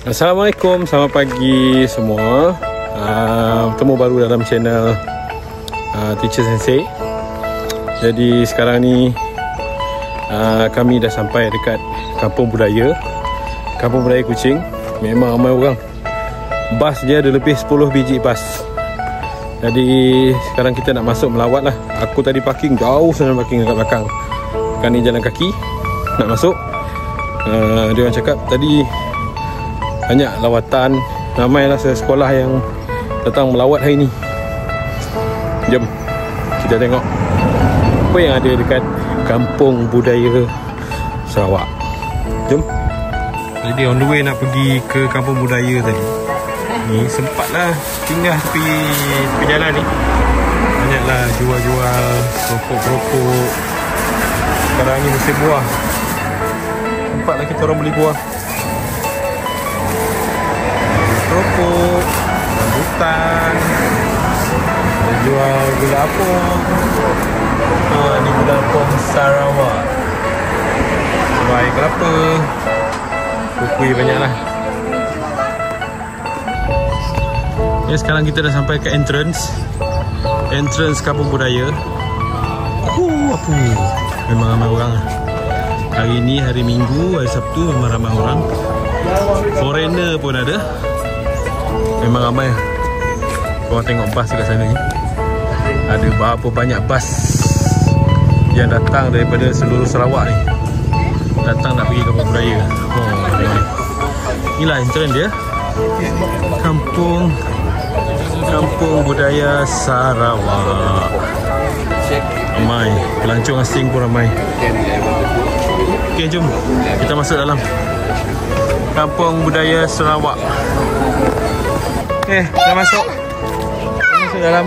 Assalamualaikum, selamat pagi semua. Bertemu baru dalam channel Teacher Sensei. Jadi sekarang ni kami dah sampai dekat Kampung Budaya Kuching. Memang ramai orang. Bas dia ada lebih 10 biji bas. Jadi sekarang kita nak masuk melawat lah. Aku tadi parking jauh sana, parking dekat belakang. Sekarang ni jalan kaki nak masuk. Dia orang cakap tadi banyak lawatan, ramailah sekolah yang datang melawat hari ni. Jom kita tengok apa yang ada dekat Kampung Budaya Sarawak. Jom. Jadi on the way nak pergi ke Kampung Budaya tadi ni, sempatlah tinggal tepi jalan ni. Banyaklah jual-jual keropok-keropok. Sekarang ni musim buah, sempatlah kita orang beli buah. Keropok, rambutan, jual gula apung. Ni gula apung Sarawak. Baik kelapa, kukui banyaklah. Ya, sekarang kita dah sampai ke entrance Kampung Budaya. Apa? Memang ramai orang. Hari ni hari Minggu, hari Sabtu memang ramai orang. Foreigner pun ada. Memang ramai. Korang tengok bas dekat sana ni. Ada berapa banyak bas yang datang daripada seluruh Sarawak ni. Datang nak pergi Kampung Budaya. Inilah entrance dia. Kampung Budaya Sarawak. Ramai. Pelancong asing pun ramai. Okey, jom kita masuk dalam Kampung Budaya Sarawak. Dah masuk. Masuk dalam.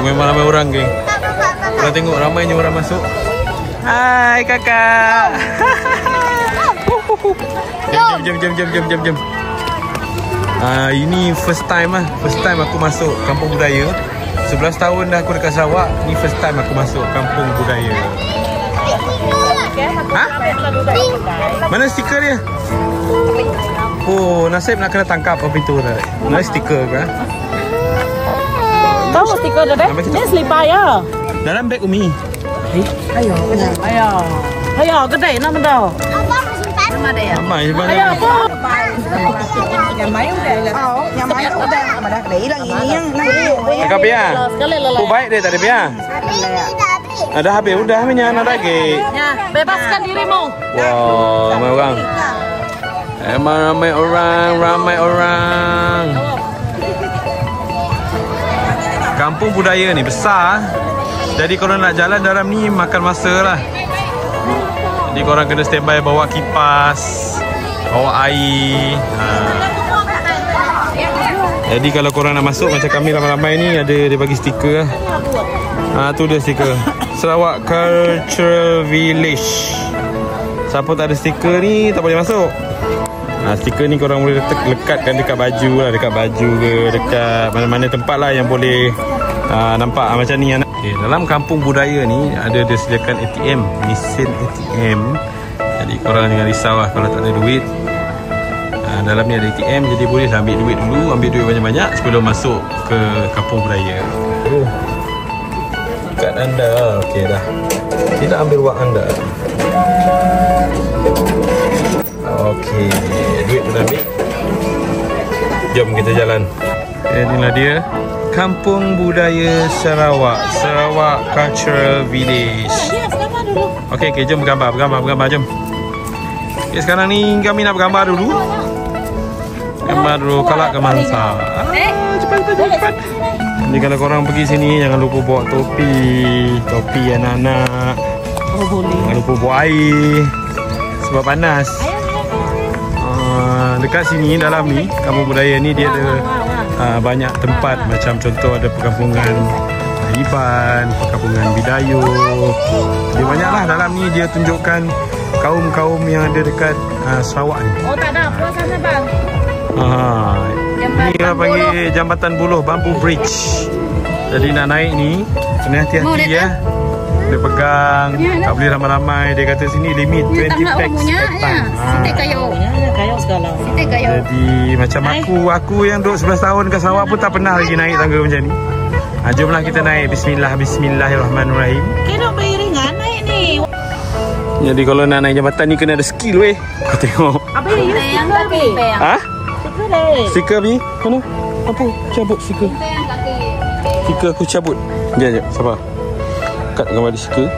Memang ramai orang, geng. Korang tengok ramainya orang masuk. Hai kakak. Jom. Ini first time aku masuk Kampung Budaya. 11 tahun dah aku dekat Sarawak. Ni first time aku masuk Kampung Budaya. Mana stiker dia? Oh, nasib nak kena tangkap apa pintu dah. Nak stiker ke? Tahu stiker dah deh? Ni selipar ya. Dalam beg Umi. Ayo, gede nama dah. Nama dia. Nama dia. Ayo, apa? Nhà máy udah mà đã để là nghiêng Kakak Pia. Aku baik deh tadi Pia. Ada habis udah punya anak lagi. Ya, bebaskan dirimu. Wow, ramai orang. Emang ramai orang. Kampung Budaya ni besar. Jadi korang nak jalan dalam ni makan masa lah. Jadi korang kena standby bawa kipas, bawa air. Jadi kalau korang nak masuk macam kami ramai-ramai ni, ada dia bagi stiker lah. Tu dia stiker Sarawak Cultural Village. Siapa tak ada stiker ni tak boleh masuk. Stiker ni korang boleh lekatkan dekat baju lah, dekat baju ke, dekat mana-mana tempat lah yang boleh nampak macam ni. Okay, dalam Kampung Budaya ni ada disediakan ATM, mesin ATM. Jadi korang jangan risau lah kalau tak ada duit. Dalam ni ada ATM, jadi boleh ambil duit dulu, ambil duit banyak-banyak sebelum masuk ke Kampung Budaya. Kad anda, okey dah. Tidak ambil wang anda. Okey, duit dah ambil. Jom kita jalan. Inilah dia Kampung Budaya Sarawak, Sarawak Cultural Village. Okey, jom bergambar, jom. Okay, sekarang ni kami nak bergambar dulu. Gambar dulu kalak ke Mansa. Cepat. Jadi kalau korang pergi sini jangan lupa bawa topi anak-anak. Jangan lupa bawa air sebab panas. Dekat sini dalam ni Kampung Budaya ni dia ada banyak tempat, macam contoh ada perkampungan Iban, perkampungan Bidayu. Dia banyaklah dalam ni, dia tunjukkan kaum-kaum yang ada dekat Sarawak ni. Oh, tak ada apa sana bang. Ni orang panggil Jambatan Buloh, Bamboo Bridge. Jadi nak naik ni kena hati-hati ya. Dia pegang, tak boleh ramai-ramai. Dia kata sini limit 20 packs at time. Sitik kayu. Kayu segala. Sitik Jadi macam aku yang duduk 11 tahun kat Sarawak pun tak pernah lagi naik tangga macam ni. Jomlah kita naik. Bismillahirrahmanirrahim. Kena beriringan naik ni. Jadi kalau nak naik jambatan ni kena ada skill weh. Kau tengok. Apa ni? Stiker ni. Ha? Stiker ni. Stiker ni? Mana? Apa? Cabut stiker. Stiker aku cabut. Sekejap, sabar. Kat gambar di stiker.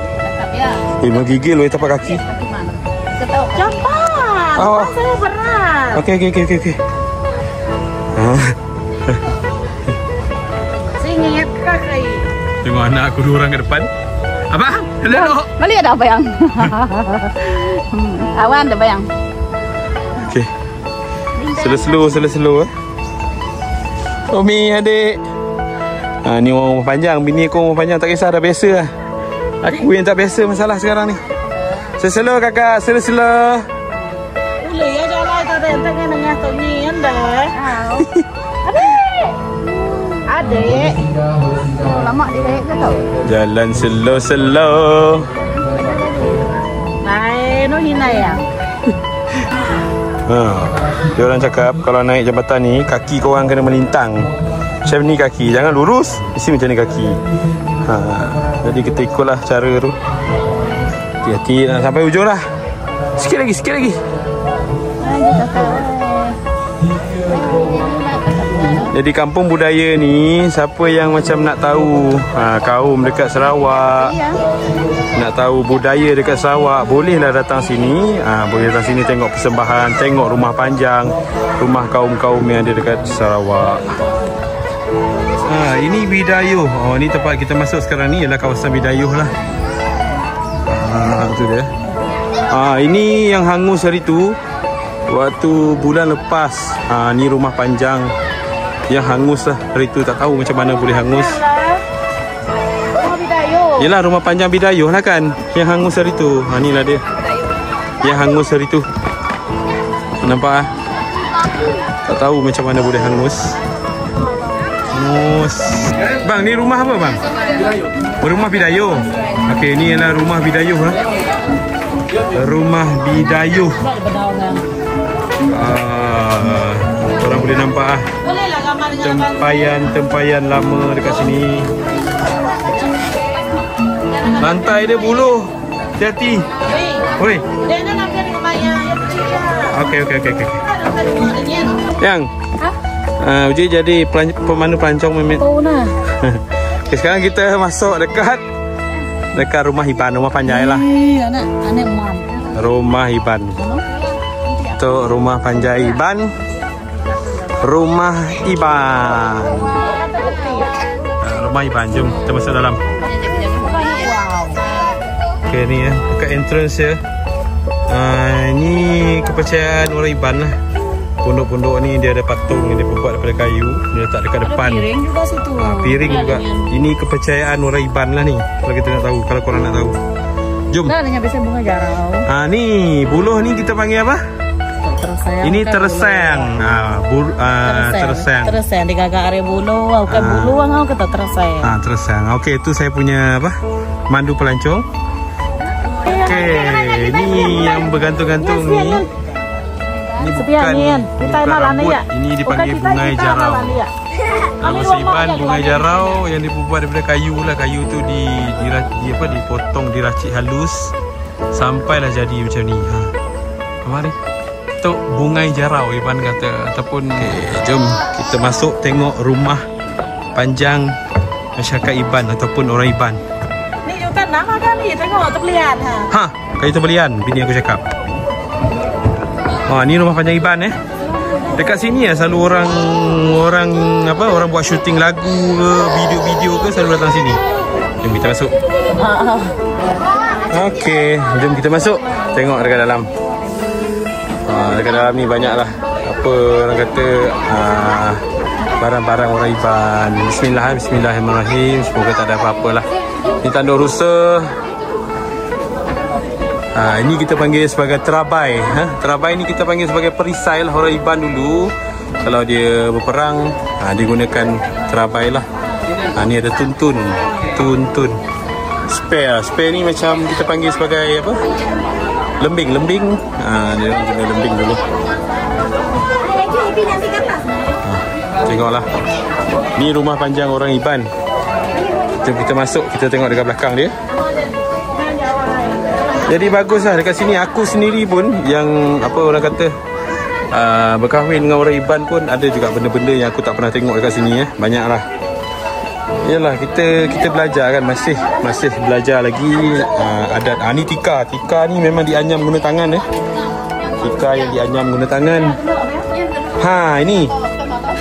Menggigil weh tapak kaki. Cepat. Oh. Saya berat. Okey. Singit kaki. Tengok anak aku 2 orang kat depan. Abang, hello. Balik ada bayang. Awan ada bayang. Okey. Slow. Umi adik. Ni orang panjang, bini aku orang panjang, tak kisah, dah biasa lah. Aku yang tak biasa masalah sekarang ni. Slow kakak, slow. Boleh ya jalan tak ada tengah tu ni anda. Adik. Lama dia ke tau. Jalan slow. Naik no hina ya. Dia orang cakap kalau naik jambatan ni kaki korang kena melintang. Macam ni kaki, jangan lurus, mesti macam ni kaki. Jadi kita ikutlah cara tu. Hati-hati nak sampai ujung lah. Sikit lagi. Jadi kampung budaya ni, siapa yang macam nak tahu kaum dekat Sarawak, nak tahu budaya dekat Sarawak, bolehlah datang sini. Boleh datang sini tengok persembahan, tengok rumah panjang, rumah kaum-kaum yang ada dekat Sarawak. Ini Bidayuh. Ni tempat kita masuk sekarang ni ialah kawasan Bidayuh lah. Tu dia. Ini yang hangus hari tu waktu bulan lepas. Ni rumah panjang yang hangus lah hari tu. Tak tahu macam mana boleh hangus. Yelah rumah panjang Bidayuh lah kan, yang hangus hari tu. Ni lah dia yang hangus hari tu. Nampak tak tahu macam mana boleh hangus. Bang, ni rumah apa bang? Rumah Bidayuh. Okey, ni ialah rumah Bidayuh lah. Rumah Bidayuh. Korang boleh nampak tempayan lama dekat sini. Lantai dia buluh. Hati-hati. Oi. Okey. Yang Uji jadi pemandu pelancong memet. Oh nah. Okay, sekarang kita masuk dekat rumah Iban, rumah Panjai lah. Anak mam. Rumah Iban. Tu rumah Panjai Iban. Rumah Iban. Jom kita masuk dalam. Okay, ni ya, dekat entrance ya. Ini kepercayaan orang Iban lah. Pondok-pondok ni dia ada patung yang dia buat daripada kayu, dia letak dekat depan. Piring juga situ. Piring juga. Ini kepercayaan orang Iban lah ni. Kalau kita nak tahu, kalau korang nak tahu. Jom. Dah ada biasa bunga jarau. Ni buluh ni kita panggil apa? Tersayang. Ini tersayang. Tersayang di gagak area buluh. Bukan buluh ngau kata tersayang. Tersayang. Okey, tu saya punya apa? Mandu pelancong. Okey, ni yang bergantung-gantung ni. Ini bukan rambut. Ini dipanggil bungai jarau. Nama Iban bungai jarau yang dibuat daripada kayu lah. Kayu tu dipotong, diracik halus sampailah jadi macam ni. Mari. Tu bungai jarau Iban kata ataupun jom kita masuk tengok rumah panjang masyarakat Iban ataupun orang Iban. Ni juga nama kami tengok terbelian kayu terbelian bini aku cakap. Ni rumah panjang Iban Dekat sini selalu orang buat syuting lagu ke, video-video ke selalu datang sini. Jom kita masuk. Okey, jom kita masuk. Tengok dekat dalam. Dekat dalam ni banyaklah apa orang kata barang-barang orang Iban. Bismillahirrahmanirrahim. Semoga tak ada apa-apa lah. Ni tanduk rusa. Ini kita panggil sebagai terabai. Terabai ni kita panggil sebagai perisai lah orang Iban dulu. Kalau dia berperang, dia gunakan terabai lah. Ni ada tuntun. Spare ni macam kita panggil sebagai apa? Lembing. Dia guna lembing dulu. Tengoklah. Ni rumah panjang orang Iban. Kita masuk, kita tengok dekat belakang dia. Jadi baguslah dekat sini. Aku sendiri pun yang apa orang kata berkahwin dengan orang Iban pun ada juga benda-benda yang aku tak pernah tengok dekat sini. Banyaklah. Yalah, kita belajar kan, masih belajar lagi adat. Ni tika ni memang dianyam guna tangan. Tika yang dianyam guna tangan. Ini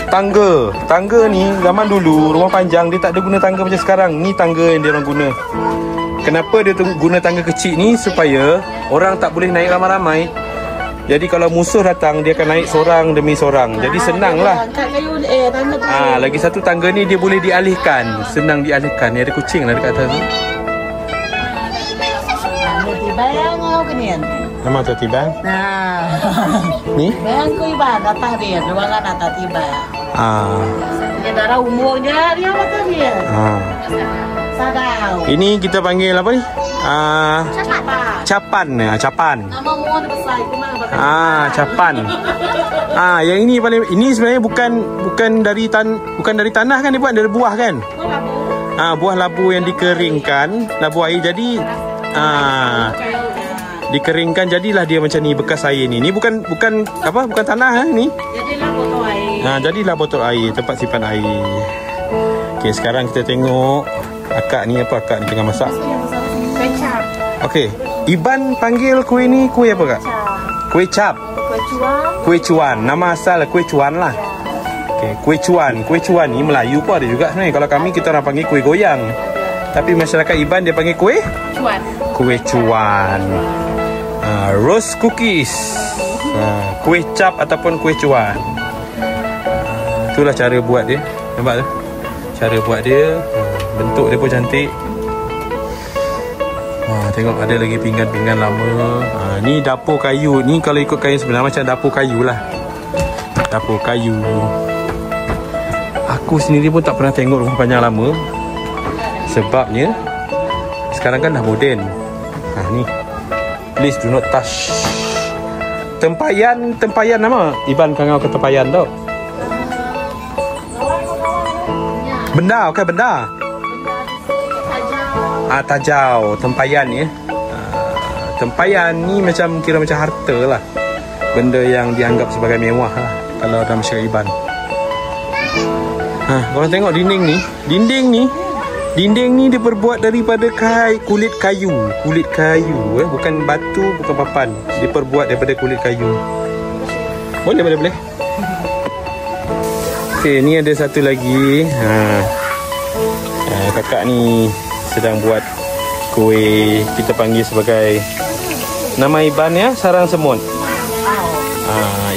tangga ni zaman dulu rumah panjang dia tak ada guna tangga macam sekarang. Ni tangga yang dia orang guna. Kenapa dia guna tangga kecil ni? Supaya orang tak boleh naik ramai-ramai. Jadi kalau musuh datang, dia akan naik seorang demi seorang. Jadi senang lah. Lagi satu tangga ni dia boleh dialihkan. Senang dialihkan. Ni ada kucing lah dekat atas tu. Nama tu tiba. Ni? Bayang ko iba, datang dia, ruangan atas tiba. Dia darah umurnya dia macam dia. Sadau. Ini kita panggil apa ni? Capan. Capan. Nama muat besar itu mana? Capan. Yang ini paling, ini sebenarnya bukan dari tanah kan dia buat, dari buah kan? Buah labu yang dikeringkan, labu air jadi dikeringkan jadilah dia macam ni, bekas air ni. Ni bukan tanah ni. Jadilah botol air. Jadilah botol air, tempat simpan air. Okey, sekarang kita tengok akak ni apa, akak ni tengah masak. Kuih cap. Okey, Iban panggil kuih ni kuih apa kak? Kuih cap. Kuih cuan. Nama asal kuih cuan lah. Okey, kuih cuan. Kuih cuan ni Melayu pun ada juga sebenarnya. Kalau kami kita orang panggil kuih goyang. Tapi masyarakat Iban dia panggil kuih Cuan. Kuih cuan. Roast cookies. Kuih cap ataupun kuih cuan. Itulah cara buat dia. Nampak tu? Cara buat dia. Bentuk dia pun cantik. Tengok ada lagi pinggan-pinggan lama. Ni dapur kayu. Ni kalau ikut kayu sebenarnya macam dapur kayu lah. Dapur kayu. Aku sendiri pun tak pernah tengok rumah panjang lama. Sebabnya sekarang kan dah moden. Ni please do not touch. Tempayan nama Iban kangau ke tempayan tau. Benda, okey benda. Tajau, tempayan ni. Tempayan ni kira macam harta lah. Benda yang dianggap sebagai mewah lah kalau dalam masyarakat Iban. Korang tengok dinding ni. Dinding ni diperbuat daripada kulit kayu. Bukan batu, bukan papan. Diperbuat daripada kulit kayu. Boleh. Okey, ni ada satu lagi. Kakak ni sedang buat kuih, kita panggil sebagai nama Iban ya, sarang semut.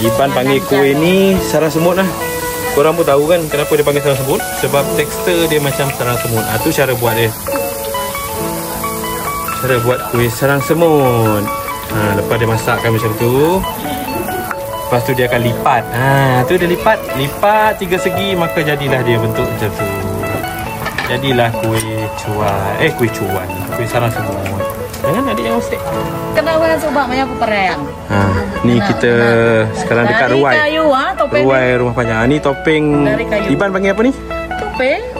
Iban panggil kuih ni sarang semut lah. Korang pun tahu kan kenapa dia panggil sarang semut? Sebab tekstur dia macam sarang semut. Tu cara buat dia. Cara buat kuih sarang semut. Lepas dia masakkan macam tu, lepas tu dia akan lipat. Tu dia lipat 3 segi, maka jadilah dia bentuk macam tu. Jadilah kuih cuan. Kuih sarang semut. Jangan adik yang usik. Kenapa sebab banyak peperang? Ni kita sekarang dekat ruai. Kayu, topeng. Ruai rumah panjang. Ni topeng. Iban panggil apa ni?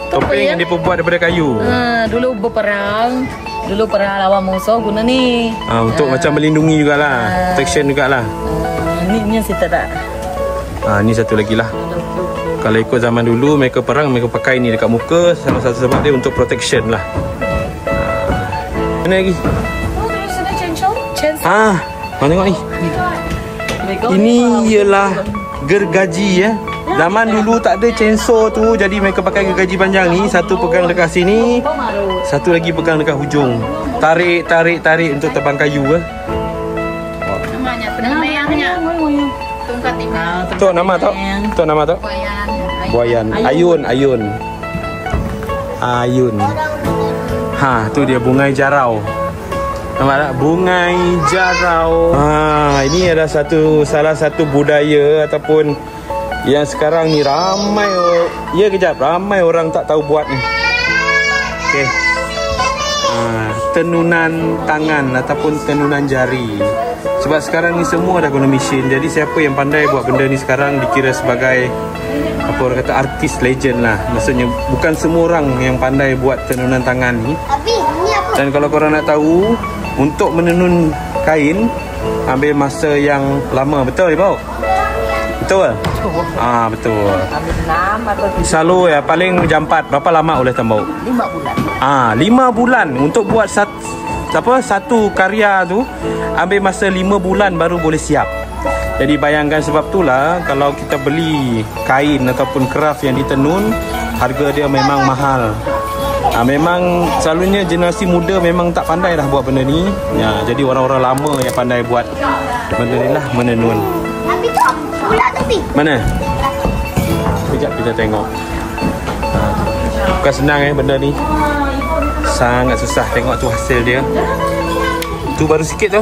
Topeng yang diperbuat daripada kayu. Dulu berperang. Dulu perang lawan musuh guna ni. Untuk macam melindungi jugalah. Protection jugalah. Ni kita tak. Ni satu lagi lah. Kalau ikut zaman dulu mereka perang, mereka pakai ni dekat muka. Salah satu sebab dia untuk protection lah. Mana lagi? Terus ada chainsaw. Kau tengok ni. Ini ialah gergaji ya. Zaman dulu tak ada chainsaw tu, jadi mereka pakai gergaji panjang ni. Satu pegang dekat sini, satu lagi pegang dekat hujung. Tarik untuk tebang kayu ke. Namanya penamaiannya. Tungkat timah. Tu nama tu. Buayan. Ayun. Tu dia bungai jarau. Nampak tak? Bungai jarau. Ini adalah salah satu budaya ataupun yang sekarang ni ramai. Ramai orang tak tahu buat ni. Okey. Tenunan tangan ataupun tenunan jari. Sebab sekarang ni semua dah guna mesin. Jadi siapa yang pandai buat benda ni sekarang dikira sebagai apa orang kata artis legend lah. Maksudnya bukan semua orang yang pandai buat tenunan tangan ni. Dan kalau korang nak tahu, untuk menenun kain ambil masa yang lama. Betul Ibu? Betul? Betul. Ambil 6 atau 7. Selalu ya paling jam 4. Berapa lama boleh tambah? 5 bulan. 5 bulan untuk buat satu karya tu, ambil masa 5 bulan baru boleh siap. Jadi bayangkan, sebab itulah kalau kita beli kain ataupun kraft yang ditenun, harga dia memang mahal. Memang selalunya generasi muda memang tak pandai dah buat benda ni. Jadi orang-orang lama yang pandai buat benda ni lah, menenun. Mana? Sekejap kita tengok. Bukan senang benda ni. Sangat susah. Tengok tu hasil dia. Tu baru sikit tu.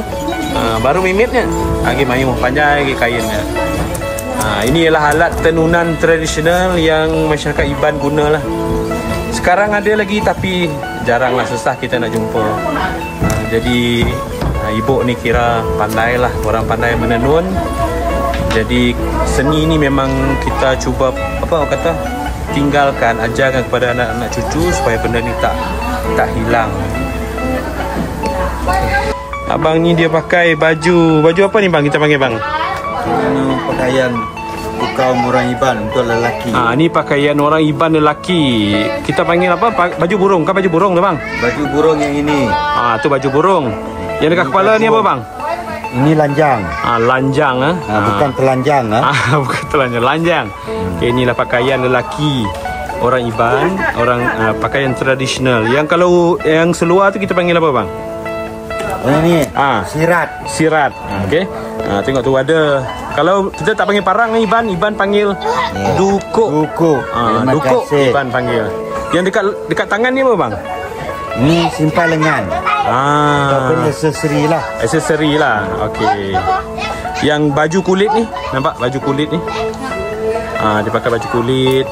Baru mimitnya. Lagi mayu, panjang lagi kainnya. Ini ialah alat tenunan tradisional yang masyarakat Iban guna lah. Sekarang ada lagi tapi jaranglah, susah kita nak jumpa. Jadi ibu ni kira pandai lah. Orang pandai menenun. Jadi seni ni memang kita cuba tinggalkan, ajarkan kepada anak-anak cucu supaya benda ni tak hilang. Abang ni dia pakai baju apa ni bang? Kita panggil bang. Ini pakaian kaum orang Iban untuk lelaki. Ni pakaian orang Iban lelaki. Kita panggil apa? Baju burung. Kan baju burung tu bang? Baju burung yang ini. Tu baju burung. Yang dekat kepala ni apa bang? Ini lanjang. Lanjang bukan telanjang bukan telanjang, lanjang. Okay, inilah pakaian lelaki orang Iban, orang pakaian tradisional. Yang kalau yang seluar tu kita panggil apa bang? Ini sirat. Okey. Tengok tu ada. Kalau kita tak panggil parang ni Iban panggil dukuk. Dukuk Iban panggil. Yang dekat tangan ni apa bang? Ini simpan lengan. Ataupun aksesori lah. Aksesori lah. Okey. Yang baju kulit ni, nampak baju kulit ni? Dia pakai baju kulit.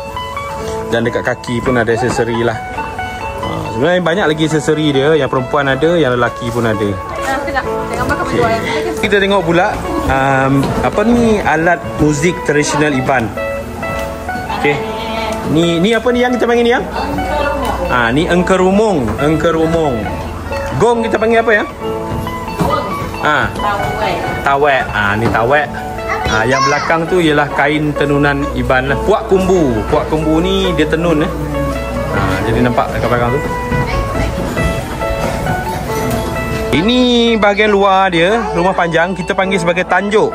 Dan dekat kaki pun ada aksesori lah. Sebenarnya banyak lagi aksesori dia. Yang perempuan ada, yang lelaki pun ada. Okay. Kita tengok pula apa ni alat muzik tradisional Iban. Okey. Ni apa ni yang kita panggil ni yang? Ni engkerumung. Gong kita panggil apa ya? Tawek. Ni tawek. Yang belakang tu ialah kain tenunan Iban lah. Puak kumbu ni dia tenun jadi nampak dekat belakang tu. Ini bahagian luar dia, rumah panjang, kita panggil sebagai tanjuk.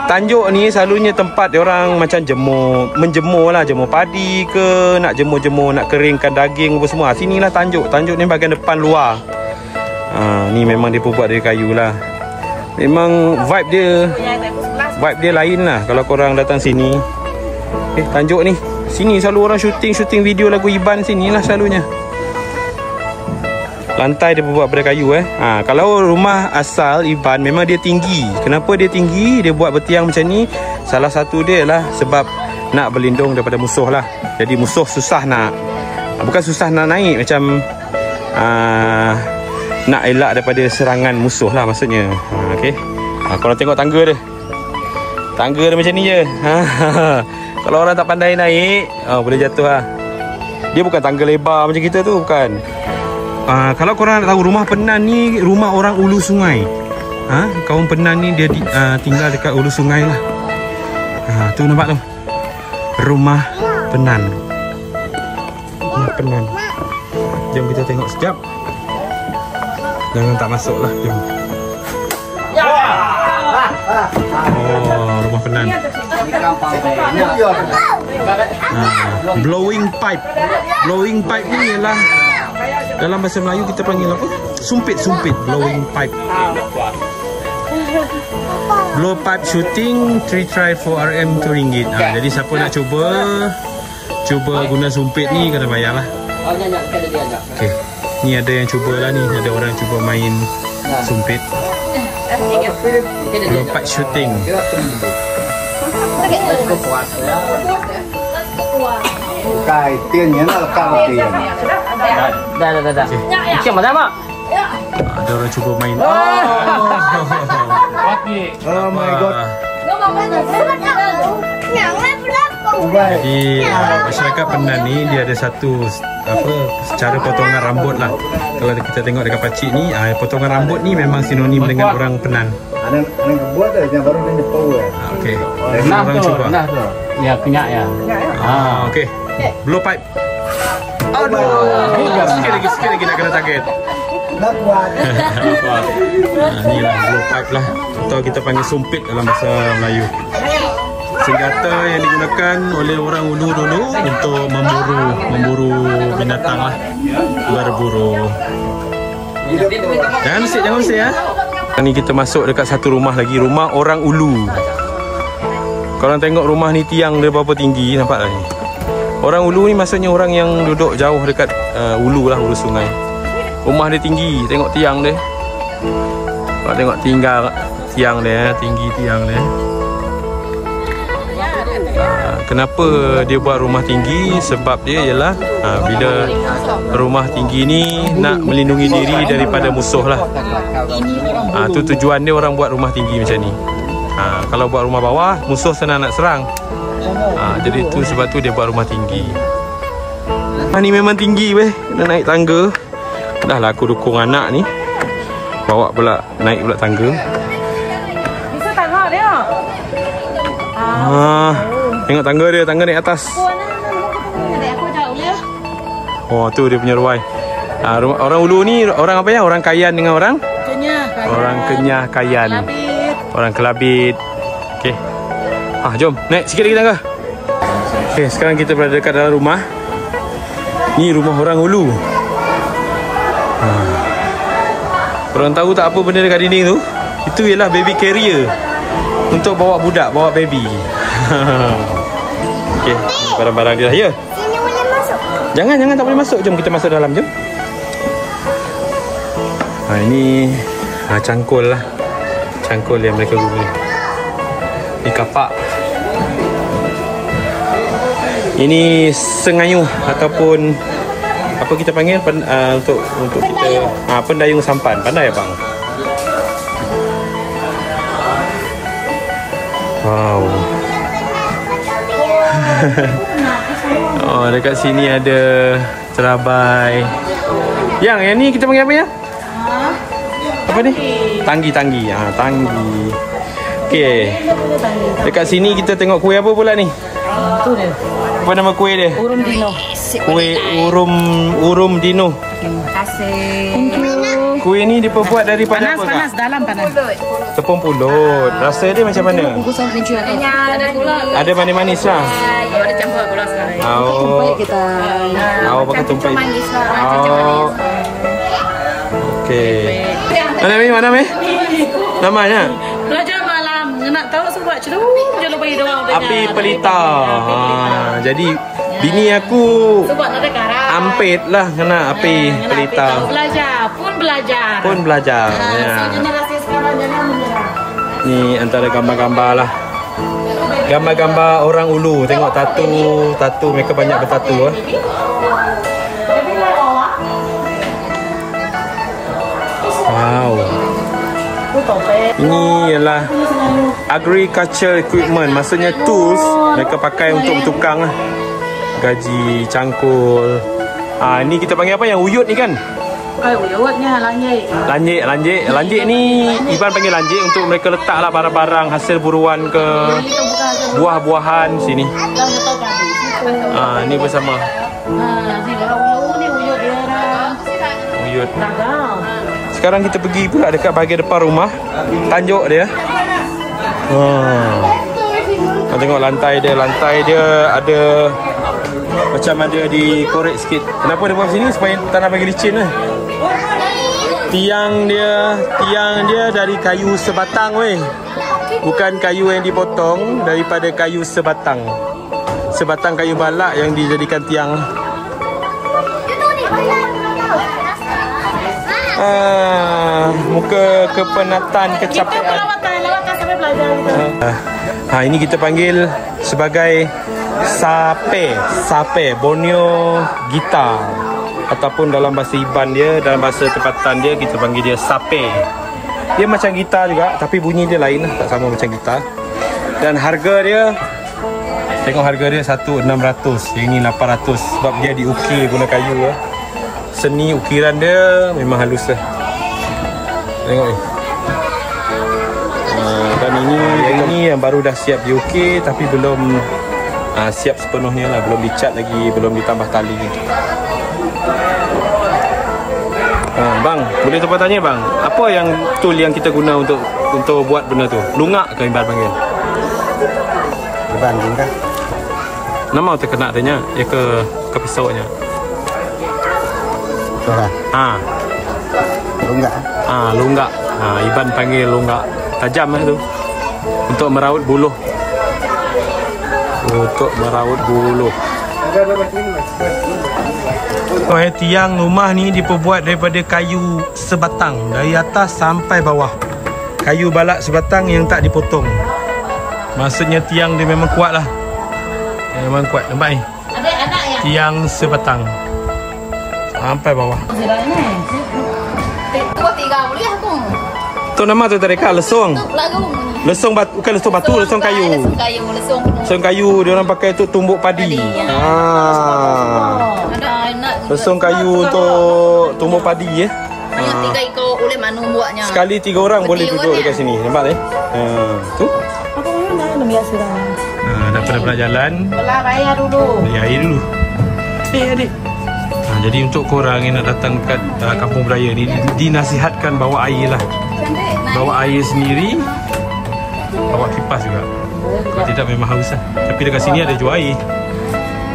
Tanjuk ni selalunya tempat orang macam menjemur lah, jemur padi ke, nak jemur-jemur, nak keringkan daging apa semua. Sinilah tanjuk. Tanjuk ni bahagian depan luar. Ni memang dia buat dari kayu lah. Memang vibe dia lain lah kalau korang datang sini. Tanjuk ni, sini selalu orang syuting video lagu Iban sini lah selalunya. Lantai dia buat daripada kayu Kalau rumah asal Iban memang dia tinggi. Kenapa dia tinggi? Dia buat bertiang macam ni. Salah satu dia lah sebab nak berlindung daripada musuh lah. Jadi musuh susah nak, bukan susah nak naik, macam nak elak daripada serangan musuh lah maksudnya. Okey. Korang tengok tangga dia. Tangga dia macam ni je. Kalau orang tak pandai naik boleh jatuh lah. Dia bukan tangga lebar macam kita tu, bukan. Kalau korang nak tahu, rumah Penan ni rumah orang ulu sungai. Kaum Penan ni dia tinggal dekat ulu sungai lah. Tu nampak tu, rumah Penan. Rumah Penan. Jom kita tengok sekejap. Jangan tak masuk lah. Jom. Rumah Penan. Blowing pipe. Blowing pipe ni ialah, dalam bahasa Melayu kita panggil apa? Sumpit. Blowing pipe. Blow pipe shooting 3 try 4 RM RM2. Jadi siapa nak cuba guna sumpit ni kena bayar lah. Okay. Ni ada yang cuba lah ni. Ada orang cuba main sumpit. Blow pipe shooting. Cài tiền nhớ là cao tiền. Đây. Chiếc mà ra mà. Ada orang cuba main. Oh my god. Jadi masyarakat Penan ni dia ada satu cara potongan rambut lah. Kalau kita tengok dekat pakcik ni, potongan rambut ni memang sinonim dengan orang Penan. Anak buat dah yang baru ni power. Okey. Orang cuba. Ya, kenyak ya. Okey. Blow pipe. Aduh. Sikit lagi nak kena target. Nak buat. Ni lah blow pipe lah. Atau kita panggil sumpit dalam bahasa Melayu. Senjata yang digunakan oleh orang Ulu dulu untuk memburu binatang lah. Berburu. Jangan usik ya. Ni kita masuk dekat satu rumah lagi, rumah orang Ulu. Korang tengok rumah ni tiang dia berapa tinggi, nampak tak ni? Orang Ulu ni maksudnya orang yang duduk jauh dekat Ulu lah, Ulu sungai. Rumah dia tinggi, tengok tiang dia. Korang tengok tinggal tiang dia, tinggi tiang dia. Kenapa dia buat rumah tinggi? Sebab dia ialah bila rumah tinggi ni nak melindungi diri daripada musuh lah. Tu tujuan dia orang buat rumah tinggi macam ni. Kalau buat rumah bawah, musuh senang nak serang. Jadi tu sebab tu dia buat rumah tinggi. Ni memang tinggi weh, kena naik tangga. Dah lah aku dukung anak ni, bawa pula naik pula tangga. Bisa tangga dia. Tengok tangga dia, tangga naik atas. Oh tu dia punya ruai. Orang Ulu ni orang apa ya? Orang Kayan dengan orang Kenyah. orang Kenyah Kayan. Orang Kelabit. Okey. Jom naik sikit lagi tangga. Okey, sekarang kita berada dekat dalam rumah. Ni rumah orang Ulu. Korang tahu tak apa benda dekat dinding tu? Itu ialah baby carrier. Untuk bawa budak, bawa baby. Okey, barang-barang dia lah. Ya. Sini boleh masuk. Jangan tak boleh masuk. Jom kita masuk dalam, jom. Ini cangkul lah. Cangkul yang mereka guna. Ini kapak. Ini sengayuh ataupun apa kita panggil untuk kita pendayung sampan. Pandai abang? Wow. Dekat sini ada terabai. Yang ni kita panggil apa ya? Apa ni? Tanggi. Tanggi. Okey. Dekat sini kita tengok kuih apa pula ni? Tu dia. Apa nama kuih dia? Urum dino. Kuih urum dino. Terima kasih. Kuih ni diperbuat daripada apa? Panas, dalam panas. Tepung pulut. Rasa dia macam mana? Bungkusan kelinci Ada gula. Ada manis-manis lah. ada campur gula sekali. Oh. Kita. Pakai tumpeng. Manis lah. Oh. Okey. Mana Mi? Namanya? Belajar malam. Nak tahu sebab celuk je lupa doang. Api pelita. Jadi bini aku Sebab nak ada karat. ampit lah kena api pelita. Belajar. Pun belajar. Ya. Generasi sekarang jangan menyerah. Ni antara gambar-gambar lah. Gambar-gambar orang Ulu. Tengok tatu mereka banyak bertatu lah. Wow. Ini ialah agriculture equipment. Maksudnya tools mereka pakai untuk bertukang lah. Gaji, cangkul. Ni kita panggil apa yang uyut ni kan? Uyutnya lanjik. Lanjik ni Iban panggil lanjik untuk mereka letak lah barang-barang hasil buruan ke buah-buahan sini. Ni bersama uyut. Sekarang kita pergi pula dekat bahagian depan rumah. Tanjuk dia. Tengok lantai dia ada macam ada dikorek sikit. Kenapa dia buat sini? Supaya tak nak bagi licin lah. Tiang dia dari kayu sebatang weh. Bukan kayu yang dipotong, daripada kayu sebatang. Sebatang kayu balak yang dijadikan tiang. Muka kepenatan, kecapean. Lawatan sampai belajar gitu. Ini kita panggil sebagai sape, Borneo gitar. ataupun dalam bahasa Iban dia, dalam bahasa tempatan dia kita panggil dia sape. Dia macam gitar juga tapi bunyi dia lain lah, tak sama macam gitar. Dan harga dia, tengok harga dia 1,600, yang ni 800 sebab dia diukir guna kayu lah. Seni ukiran dia memang halus lah. Tengok ni. Dan ini yang baru dah siap diukir tapi belum siap sepenuhnya lah, belum dicat lagi, belum ditambah tali. Bang, boleh tuan tanya bang, apa yang tool yang kita guna untuk buat benda tu? Lungak ke Iban panggil? Iban juga. Nama terkena tanya, ya ke pisaunya. Suara. Lunggak. Lunggak. Iban panggil lunggak. Tajam lah tu. Untuk meraut buluh. Tiang rumah ni diperbuat daripada kayu sebatang, dari atas sampai bawah. Kayu balak sebatang yang tak dipotong. Maksudnya tiang dia memang kuat lah. Memang kuat, nampak ni? Tiang sebatang sampai bawah. Tu nama tu tarikah lesung. Lesung batu, bukan lesung batu, lesung kayu. Lesung kayu dia orang pakai untuk tumbuk padi. Lesung kayu untuk tumbuk padi ya. Sekali 3 orang boleh duduk dekat sini. Nampak ni? Tu. Dah pernah jalan. Belah bayar dulu. Beli air dulu. Adik. Jadi untuk korang yang nak datang kat Kampung Beraya ni, dinasihatkan bawa air lah. Bawa air sendiri, bawa kipas juga. Kalau tidak memang haus lah. Tapi dekat sini ada jual air,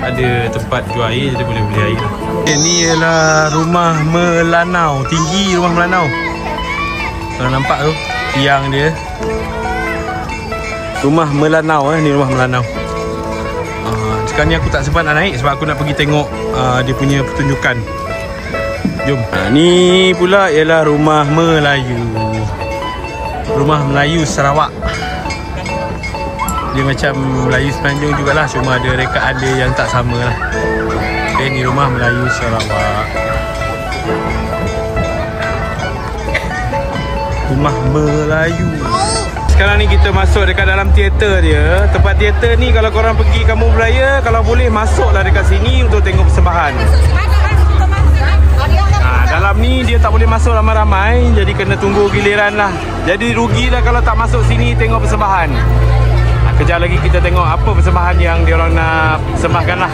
ada tempat jual air, jadi boleh beli air lah. Ini ialah rumah Melanau. Tinggi rumah Melanau. Kalau nampak tu tiang dia. Rumah Melanau ni rumah Melanau. Sekarang ni aku tak sempat nak naik sebab aku nak pergi tengok dia punya pertunjukan. Jom. Ni pula ialah rumah Melayu. Rumah Melayu Sarawak. Dia macam Melayu Semenanjung jugalah, cuma ada rekaan dia yang tak sama lah. Okay, ni rumah Melayu Sarawak. Rumah Melayu. Sekarang ni kita masuk dekat dalam teater dia. Tempat teater ni kalau korang pergi Kampung Beraya, kalau boleh masuklah dekat sini untuk tengok persembahan. Dalam ni dia tak boleh masuk ramai-ramai, jadi kena tunggu giliran lah. Jadi rugilah kalau tak masuk sini tengok persembahan. Kejap lagi kita tengok apa persembahan yang diorang nak persembahkan lah.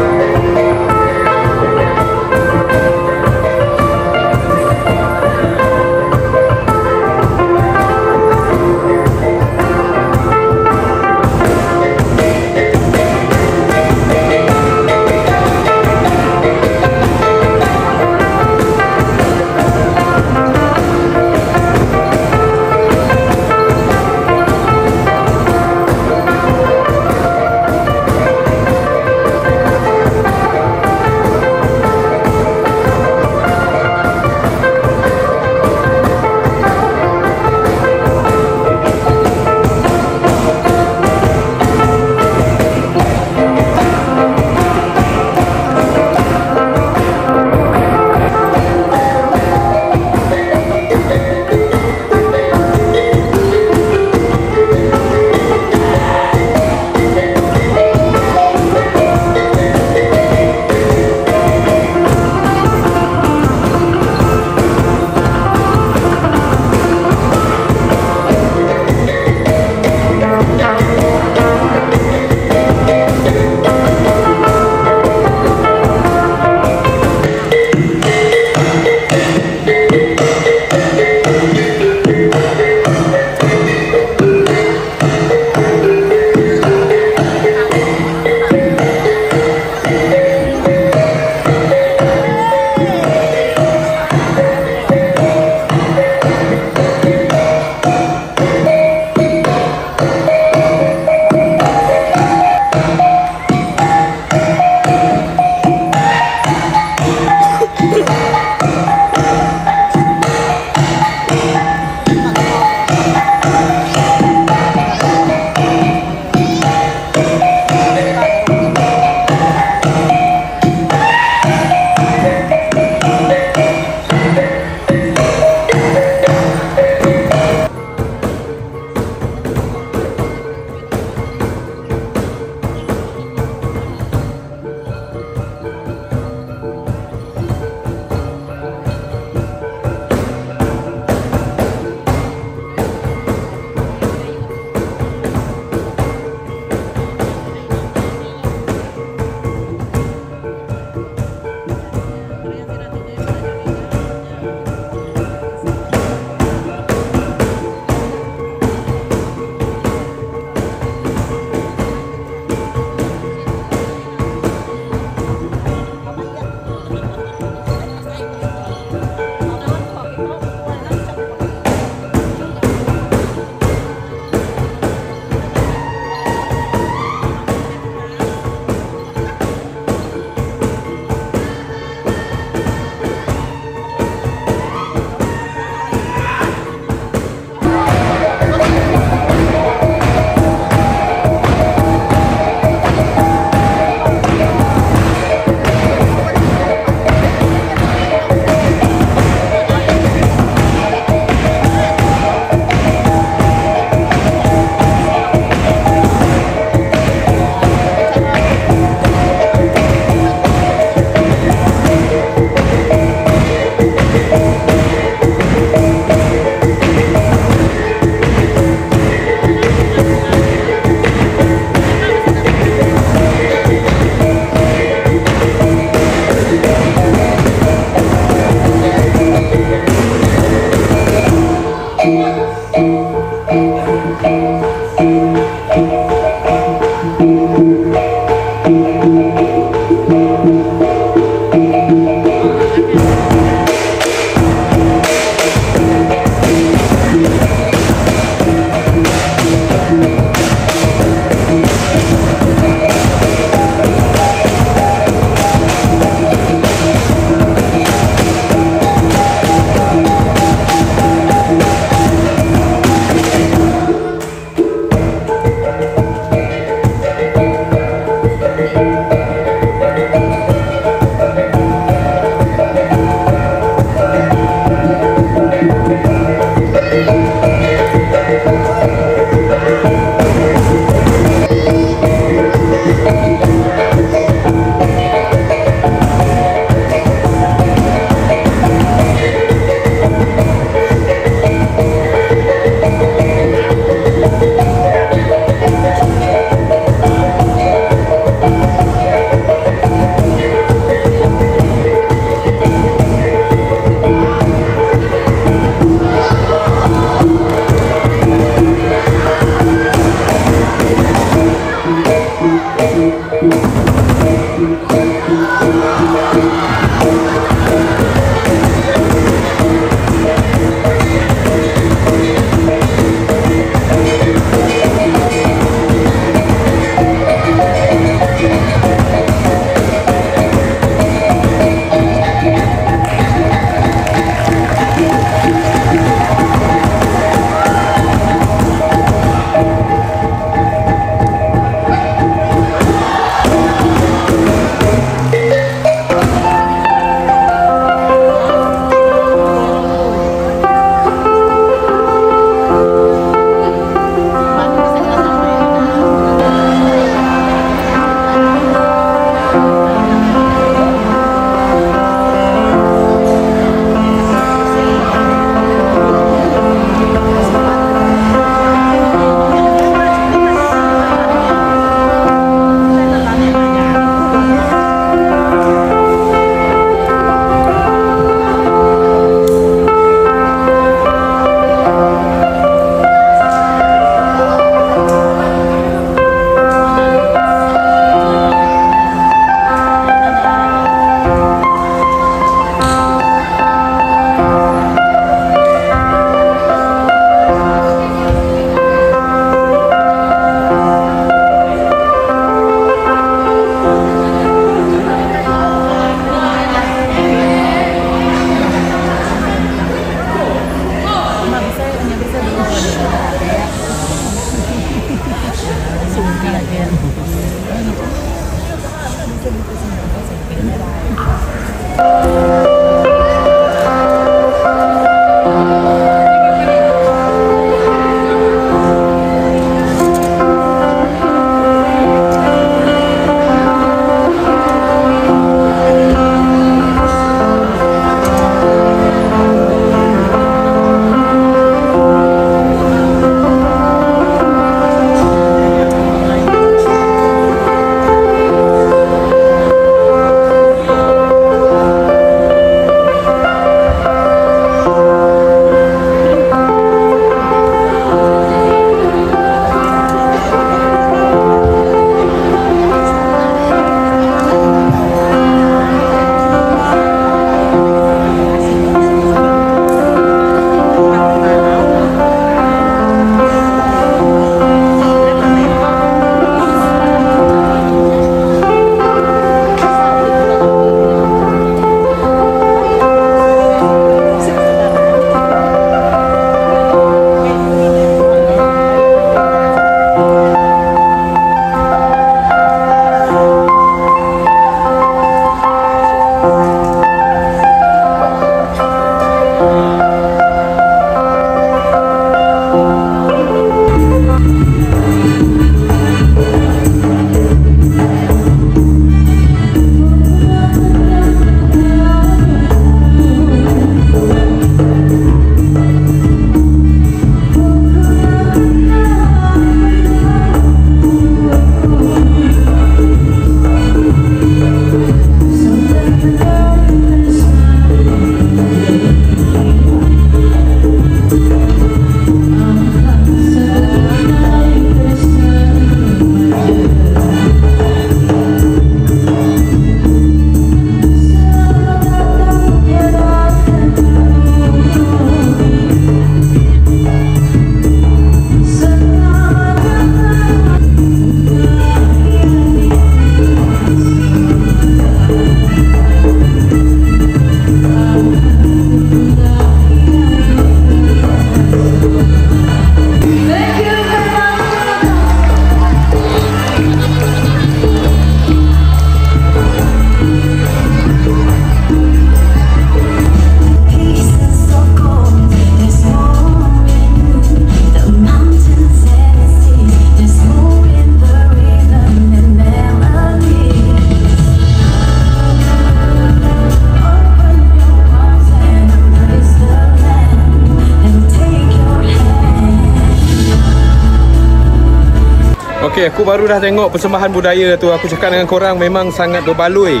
Okey, aku baru dah tengok persembahan budaya tu. Aku cakap dengan korang memang sangat berbaloi.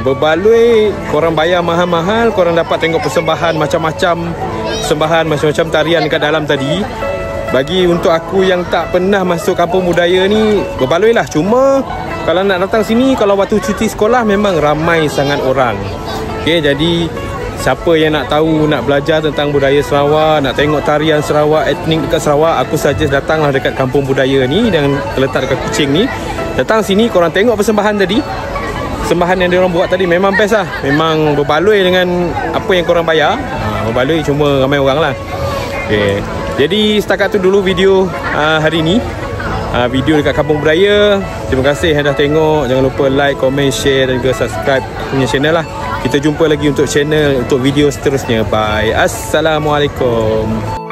Berbaloi, korang bayar mahal-mahal, korang dapat tengok persembahan macam-macam, persembahan macam-macam tarian dekat dalam tadi. bagi untuk aku yang tak pernah masuk kampung budaya ni, berbaloi lah. Cuma kalau nak datang sini, kalau waktu cuti sekolah memang ramai sangat orang. Okay, jadi siapa yang nak tahu, nak belajar tentang budaya Sarawak, nak tengok tarian Sarawak, etnik dekat Sarawak, aku suggest datanglah dekat kampung budaya ni yang terletak dekat Kuching ni. Datang sini, korang tengok persembahan tadi. Persembahan yang diorang buat tadi memang best lah. Memang berbaloi dengan apa yang korang bayar. Berbaloi, cuma ramai orang lah. Okay. Jadi setakat tu dulu video hari ni. Video dekat kampung budaya. Terima kasih yang dah tengok. Jangan lupa like, komen, share dan juga subscribe punya channel lah. Kita jumpa lagi untuk channel, untuk video seterusnya. Bye. Assalamualaikum.